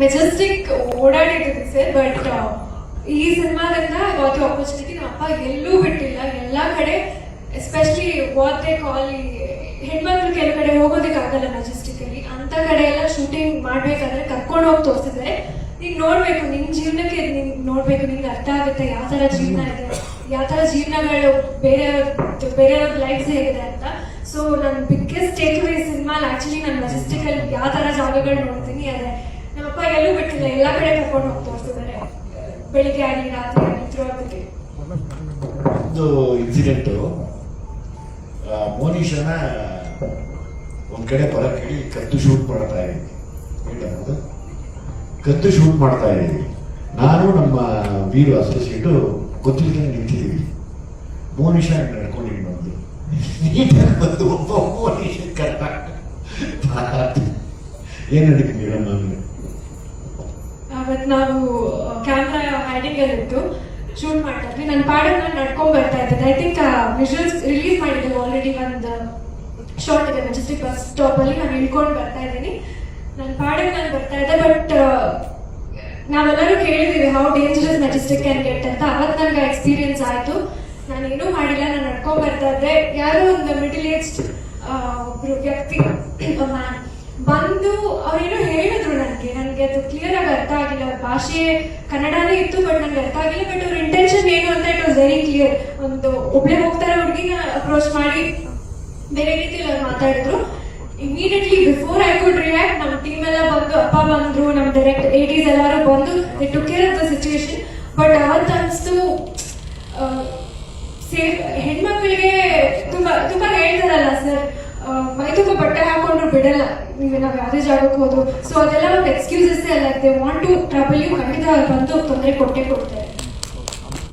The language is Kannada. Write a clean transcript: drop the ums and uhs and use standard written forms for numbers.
ಮೆಜೆಸ್ಟಿಕ್ ಓಡಾಡಿದ್ದೀನಿ ಸರ್, ಬಟ್ ಈ ಸಿನಿಮಾದಿಂದ ಗಾಟ್ ಆಪರ್ಚುನಿಟಿ. ನಮ್ಮ ಅಪ್ಪ ಎಲ್ಲೂ ಬಿಟ್ಟಿಲ್ಲ, ಎಲ್ಲ ಕಡೆ, ಎಸ್ಪೆಷಲಿ ವಾಟ್ ದೇ ಕಾಲ್, ಹೆಣ್ಮಕ್ಳು ಕೆಲವು ಕಡೆ ಹೋಗೋದಕ್ಕಾಗಲ್ಲ ಮೆಜೆಸ್ಟಿಕ್ ಅಲ್ಲಿ, ಅಂತ ಕಡೆ ಎಲ್ಲ ಶೂಟಿಂಗ್ ಮಾಡ್ಬೇಕಾದ್ರೆ ಕರ್ಕೊಂಡು ಹೋಗಿ ತೋರಿಸಿದ್ರೆ ನೀನ್ ನೋಡ್ಬೇಕು, ನಿನ್ ಜೀವನಕ್ಕೆ ನೀನ್ ನೋಡ್ಬೇಕು, ನಿನ್ಗೆ ಅರ್ಥ ಆಗುತ್ತೆ ಯಾವ ತರ ಜೀವನ ಇದೆ, ಯಾವ ತರ ಜೀವನಗಳು ಬೇರೆಯವ್ರ ಲೈಫ್ ಹೇಗಿದೆ ಅಂತ. ಸೊ ನನ್ನ biggest take away cinema actually ನಾನು ಮೆಜೆಸ್ಟಿಕ್ ಅಲ್ಲಿ ಯಾವ ತರ ಜಾಗಗಳು ನೋಡ್ತೀನಿ, ಅದೇ ನಮ್ಮಪ್ಪ ಎಲ್ಲೂ ಬಿಟ್ಟಿಲ್ಲ, ಎಲ್ಲ ಕಡೆ ಕರ್ಕೊಂಡು ಹೋಗಿ ತೋರಿಸಿದ್ದಾರೆ, ಬೆಳಿಗ್ಗೆ ಆಗಲಿ ರಾತ್ರಿ ಆಗಲಿ ತಿರುವಾಗುತ್ತೆ. ಒಂದು ಇನ್ಸಿಡೆಂಟು, ಮೋನಿಶನ ಒಂದ್ ಕಡೆ ಬರಕ್ ಹೇಳಿ ಕದ್ದು ಶೂಟ್ ಮಾಡ್ತಾ ಇದ್ದೀವಿ, ಕದ್ದು ಶೂಟ್ ಮಾಡ್ತಾ ಇದ್ದೀವಿ. ನಾನು ನಮ್ಮ ವೀರು ಅಸೋಸಿಯೇಟು ಗೊತ್ತಿಲ್ಲದೆ ನಿಂತಿದ್ದೀವಿ. ಮೋನಿಶ ನಡ್ಕೊಂಡಿದ್ದೀನಿ ಒಂದು ನೀಟಾಗಿ ಬಂದು ಒಬ್ಬ ಮೋನಿಶ ಕರ್ತ ಏನ್ ನಡೀತೀನಿ ನಮಗೆ. ಅವತ್ತು ನಾವು ಕ್ಯಾಮ್ರಾ ಹೈಡಿಂಗ್ ಅಲ್ಲಿ ಇತ್ತು, ಶೂಟ್ ಮಾಡ್ತಾ ಇದ್ವಿ. ನನ್ನ ಪಾಡಲ್ಲಿ ನಾನು ನಡ್ಕೊಂಡ್ ಬರ್ತಾ ಇದ್ದೆ. ಐ ಥಿಂಕ್ ವಿಜುವಲ್ಸ್ ರಿಲೀಸ್ ಮಾಡಿದ್ದೆ ಆಲ್ರೆಡಿ, ಒಂದು ಶಾರ್ಟ್ ಇದೆ ಮೆಜೆಸ್ಟಿಕ್ ಬಸ್ ಸ್ಟಾಪ್ ಅಲ್ಲಿ, ನಾನು ಇಳ್ಕೊಂಡು ಬರ್ತಾ ಇದ್ದೀನಿ. ನನ್ನ ಪಾಡಲ್ಲಿ ನಾನು ಬರ್ತಾ ಇದ್ದೆ, ಬಟ್ ನಾವೆಲ್ಲರೂ ಕೇಳಿದೀವಿ how dangerous Majestic can get ಅಂತ. ಅವತ್ತು ನನಗೆ ಎಕ್ಸ್ಪೀರಿಯನ್ಸ್ ಆಯ್ತು. ನಾನು ಏನೂ ಮಾಡಿಲ್ಲ, ನಾನು ನಡ್ಕೊಂಡ್ ಬರ್ತಾ ಇದ್ದೆ. ಯಾರೋ ಒಂದು ಮಿಡಲ್ ಏಜ್ಡ್ ಒಬ್ರು ವ್ಯಕ್ತಿ ಮ್ಯಾನ್ ಬಂದು ಅವ್ರೇನೋ ಹೇಳಿದ್ರು ನನಗೆ ಅದು ಕ್ಲಿಯರ್ ಆಗಿ ಅರ್ಥ ಆಗಿಲ್ಲ. ಅವ್ರ ಭಾಷೆ ಕನ್ನಡನೇ ಇತ್ತು, ಬಟ್ ನನಗೆ ಅರ್ಥ ಆಗಿಲ್ಲ. ಬಟ್ ಅವ್ರ ಇಂಟೆನ್ಷನ್ ಏನು ಅಂತ ಇಟ್ ವಾಸ್ ವೆರಿ ಕ್ಲಿಯರ್. ಒಂದು ಒಬ್ಳೆ ಹೋಗ್ತಾರೆ ಹುಡುಗಿನ ಅಪ್ರೋಚ್ ಮಾಡಿ ಬೇರೆ ರೀತಿಯಲ್ಲಿ ಅವ್ರು ಮಾತಾಡಿದ್ರು. Immediately before I could react, ನಮ್ಮ ಟೀಮ್ ಎಲ್ಲ ಬಂದು, ಅಪ್ಪ ಬಂದ್ರು, ನಮ್ಮ ಡೈರೆಕ್ಟ್ ADs ಎಲ್ಲರೂ ಬಂದು they took care of the situation. But ಅವತ್ತು ಅನಿಸ್ತು ಸೇಫ್ ಹೆಣ್ಮಕ್ಳಿಗೆ ತುಂಬಾ ಹೇಳ್ತಾರಲ್ಲ ಸರ್, ಮೈ ತುಂಬ ಬಟ್ಟೆ ಹಾಕೊಂಡ್ರು ಬಿಡಲ್ಲ ನೀವು, ನಾವು ಯಾವುದೇ ಜಾಗಕ್ಕೆ ಹೋದ್ರು. ಸೊ ಅದೆಲ್ಲ ಒಂದು ಎಕ್ಸ್ಕ್ಯೂಸಸ್ ಅಲ್ಲ, they want to trouble you, ಖಂಡಿತ ಅವ್ರು ಬಂದು ತೊಂದರೆ ಕೊಟ್ಟೆ ಕೊಡ್ತಾರೆ.